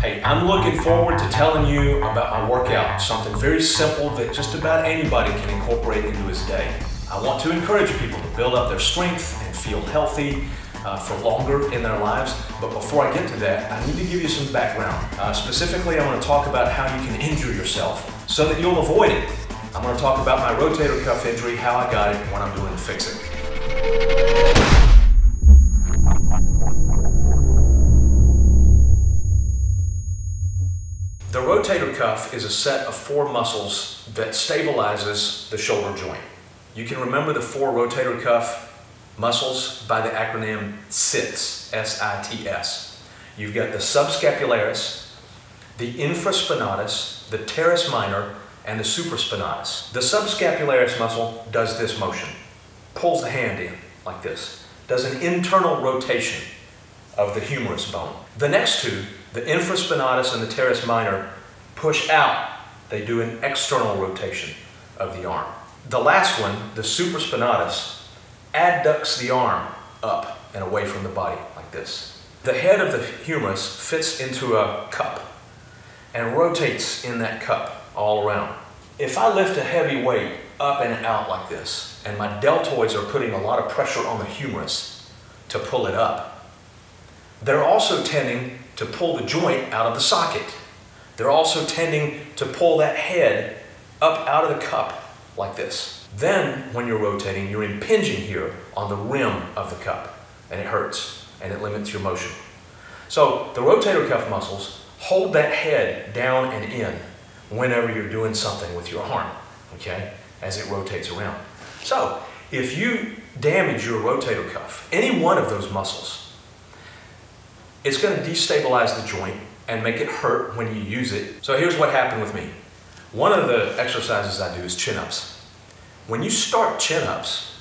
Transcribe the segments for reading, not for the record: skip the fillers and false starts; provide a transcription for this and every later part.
Hey, I'm looking forward to telling you about my workout, something very simple that just about anybody can incorporate into his day. I want to encourage people to build up their strength and feel healthy for longer in their lives. But before I get to that, I need to give you some background. Specifically, I want to talk about how you can injure yourself so that you'll avoid it. I'm going to talk about my rotator cuff injury, how I got it, and what I'm doing to fix it. The rotator cuff is a set of 4 muscles that stabilizes the shoulder joint. You can remember the 4 rotator cuff muscles by the acronym SITS, S-I-T-S. You've got the subscapularis, the infraspinatus, the teres minor, and the supraspinatus. The subscapularis muscle does this motion, pulls the hand in like this, does an internal rotation of the humerus bone. The next 2, the infraspinatus and the teres minor, push out. They do an external rotation of the arm. The last one, the supraspinatus, adducts the arm up and away from the body like this. The head of the humerus fits into a cup and rotates in that cup all around. If I lift a heavy weight up and out like this, and my deltoids are putting a lot of pressure on the humerus to pull it up, they're also tending to pull the joint out of the socket. They're also tending to pull that head up out of the cup like this. Then, when you're rotating, you're impinging here on the rim of the cup, and it hurts, and it limits your motion. So, the rotator cuff muscles hold that head down and in whenever you're doing something with your arm, okay, as it rotates around. So, if you damage your rotator cuff, any one of those muscles, it's going to destabilize the joint and make it hurt when you use it. So here's what happened with me. One of the exercises I do is chin-ups. When you start chin-ups,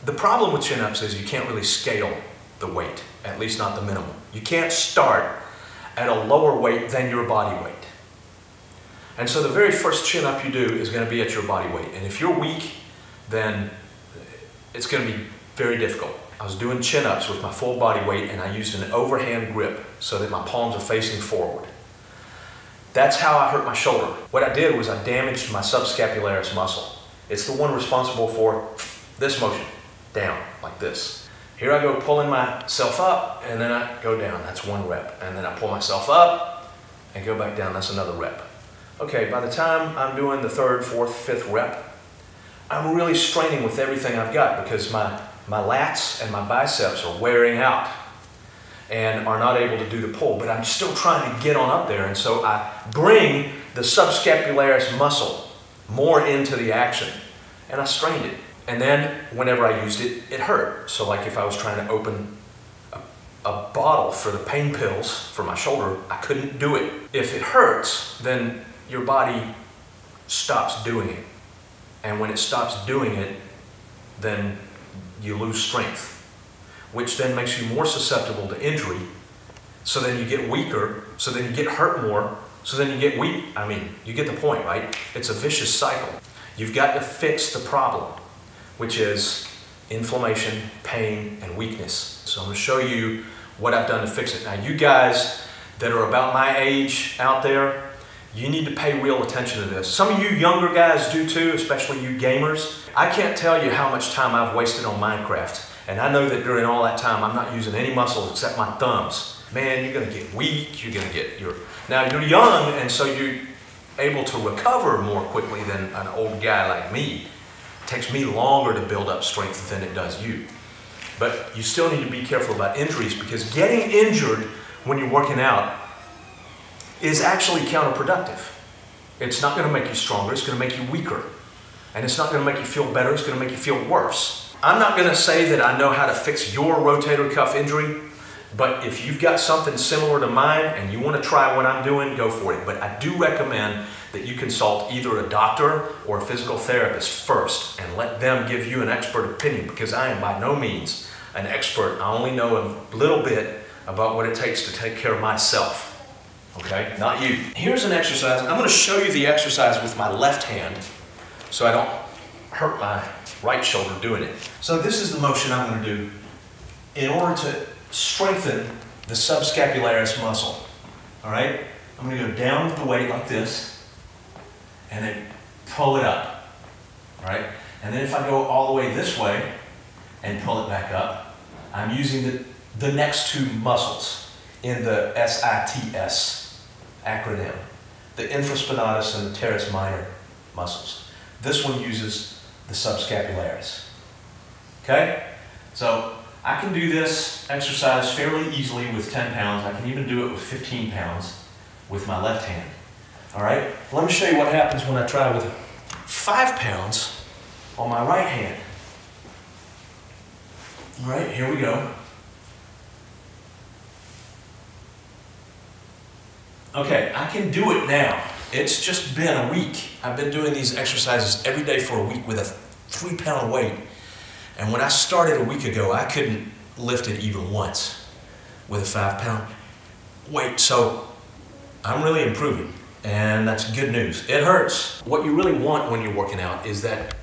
the problem with chin-ups is you can't really scale the weight, at least not the minimum. You can't start at a lower weight than your body weight. And so the very first chin-up you do is going to be at your body weight. And if you're weak, then it's going to be very difficult. I was doing chin-ups with my full body weight, and I used an overhand grip so that my palms are facing forward. That's how I hurt my shoulder. What I did was I damaged my subscapularis muscle. It's the one responsible for this motion, down, like this. Here I go pulling myself up, and then I go down. That's 1 rep. And then I pull myself up and go back down. That's another rep. Okay, by the time I'm doing the 3rd, 4th, 5th rep, I'm really straining with everything I've got because my lats and my biceps are wearing out and are not able to do the pull, but I'm still trying to get on up there, and so I bring the subscapularis muscle more into the action, and I strained it. And then whenever I used it, it hurt. So like if I was trying to open a bottle for the pain pills for my shoulder, I couldn't do it. If it hurts, then your body stops doing it. And when it stops doing it, then you lose strength, which then makes you more susceptible to injury. So then you get weaker, so then you get hurt more, so then you get weak. I mean, you get the point, right? It's a vicious cycle. You've got to fix the problem, which is inflammation, pain, and weakness. So I'm going to show you what I've done to fix it. Now, you guys that are about my age out there, you need to pay real attention to this. Some of you younger guys do too, especially you gamers. I can't tell you how much time I've wasted on Minecraft. And I know that during all that time, I'm not using any muscles except my thumbs. Man, you're gonna get weak, you're gonna get now you're young, and so you're able to recover more quickly than an old guy like me. It takes me longer to build up strength than it does you. But you still need to be careful about injuries, because getting injured when you're working out is actually counterproductive. It's not going to make you stronger, it's going to make you weaker. And it's not going to make you feel better, it's going to make you feel worse. I'm not going to say that I know how to fix your rotator cuff injury, but if you've got something similar to mine and you want to try what I'm doing, go for it. But I do recommend that you consult either a doctor or a physical therapist first and let them give you an expert opinion, because I am by no means an expert. I only know a little bit about what it takes to take care of myself. Okay, not you. Here's an exercise. I'm going to show you the exercise with my left hand so I don't hurt my right shoulder doing it. So this is the motion I'm going to do in order to strengthen the subscapularis muscle. All right? I'm going to go down with the weight like this, and then pull it up, all right? And then if I go all the way this way and pull it back up, I'm using the next two muscles in the SITS acronym, the infraspinatus and the teres minor muscles. This one uses the subscapularis, okay? So I can do this exercise fairly easily with 10 pounds. I can even do it with 15 pounds with my left hand. All right, let me show you what happens when I try with 5 pounds on my right hand. All right, here we go. Okay, I can do it now. It's just been a week. I've been doing these exercises every day for a week with a 3-pound weight. And when I started a week ago, I couldn't lift it even once with a 5-pound weight. So I'm really improving, and that's good news. It hurts. What you really want when you're working out is that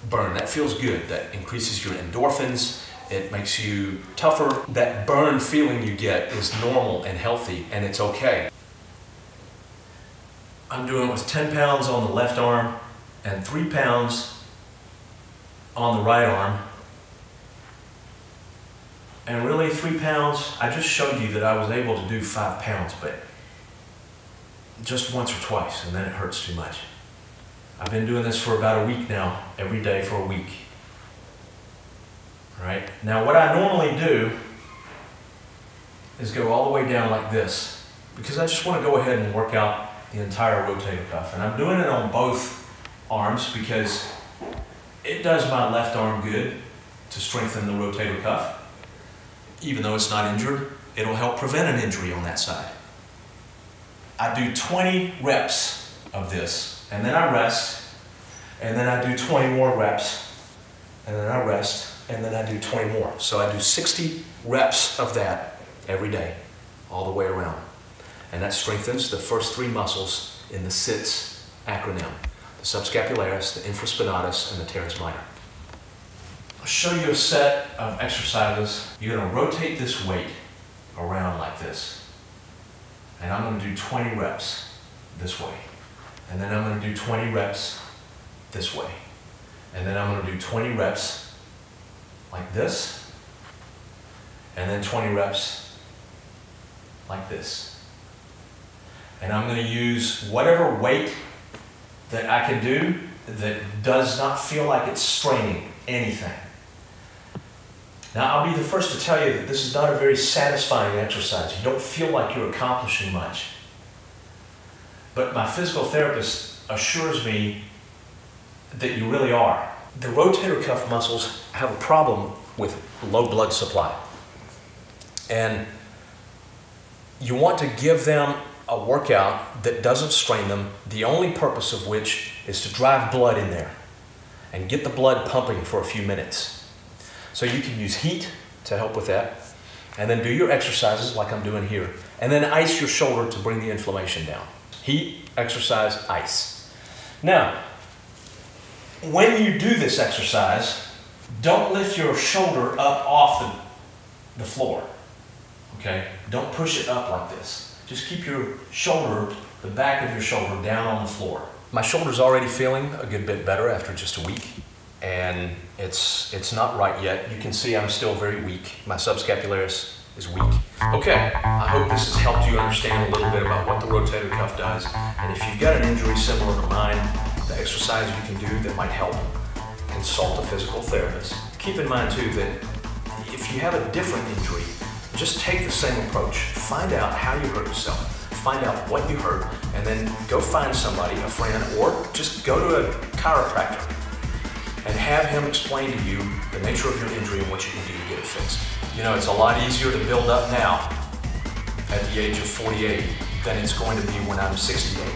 burn. That feels good. That increases your endorphins. It makes you tougher. That burn feeling you get is normal and healthy, and it's okay. I'm doing it with 10 pounds on the left arm and 3 pounds on the right arm. And really 3 pounds, I just showed you that I was able to do 5 pounds, but just once or twice, and then it hurts too much. I've been doing this for about a week now, every day for a week. All right, now what I normally do is go all the way down like this, because I just want to go ahead and work out the entire rotator cuff. And I'm doing it on both arms because it does my left arm good to strengthen the rotator cuff. Even though it's not injured, it'll help prevent an injury on that side. I do 20 reps of this, and then I rest, and then I do 20 more reps, and then I rest, and then I do 20 more. So I do 60 reps of that every day, all the way around. And that strengthens the first 3 muscles in the SITS acronym, the subscapularis, the infraspinatus, and the teres minor. I'll show you a set of exercises. You're going to rotate this weight around like this. And I'm going to do 20 reps this way. And then I'm going to do 20 reps this way. And then I'm going to do 20 reps like this. And then 20 reps like this. And I'm going to use whatever weight that I can do that does not feel like it's straining anything. Now, I'll be the first to tell you that this is not a very satisfying exercise. You don't feel like you're accomplishing much. But my physical therapist assures me that you really are. The rotator cuff muscles have a problem with low blood supply. And you want to give them a workout that doesn't strain them, the only purpose of which is to drive blood in there and get the blood pumping for a few minutes. So you can use heat to help with that, and then do your exercises like I'm doing here, and then ice your shoulder to bring the inflammation down. Heat, exercise, ice. Now, when you do this exercise, don't lift your shoulder up off the floor, okay? Don't push it up like this. Just keep your shoulder, the back of your shoulder, down on the floor. My shoulder's already feeling a good bit better after just a week, and it's not right yet. You can see I'm still very weak. My subscapularis is weak. Okay, I hope this has helped you understand a little bit about what the rotator cuff does, and if you've got an injury similar to mine, the exercise you can do that might help, consult a physical therapist. Keep in mind too that if you have a different injury, just take the same approach. Find out how you hurt yourself. Find out what you hurt, and then go find somebody, a friend, or just go to a chiropractor and have him explain to you the nature of your injury and what you can do to get it fixed. You know, it's a lot easier to build up now at the age of 48 than it's going to be when I'm 68.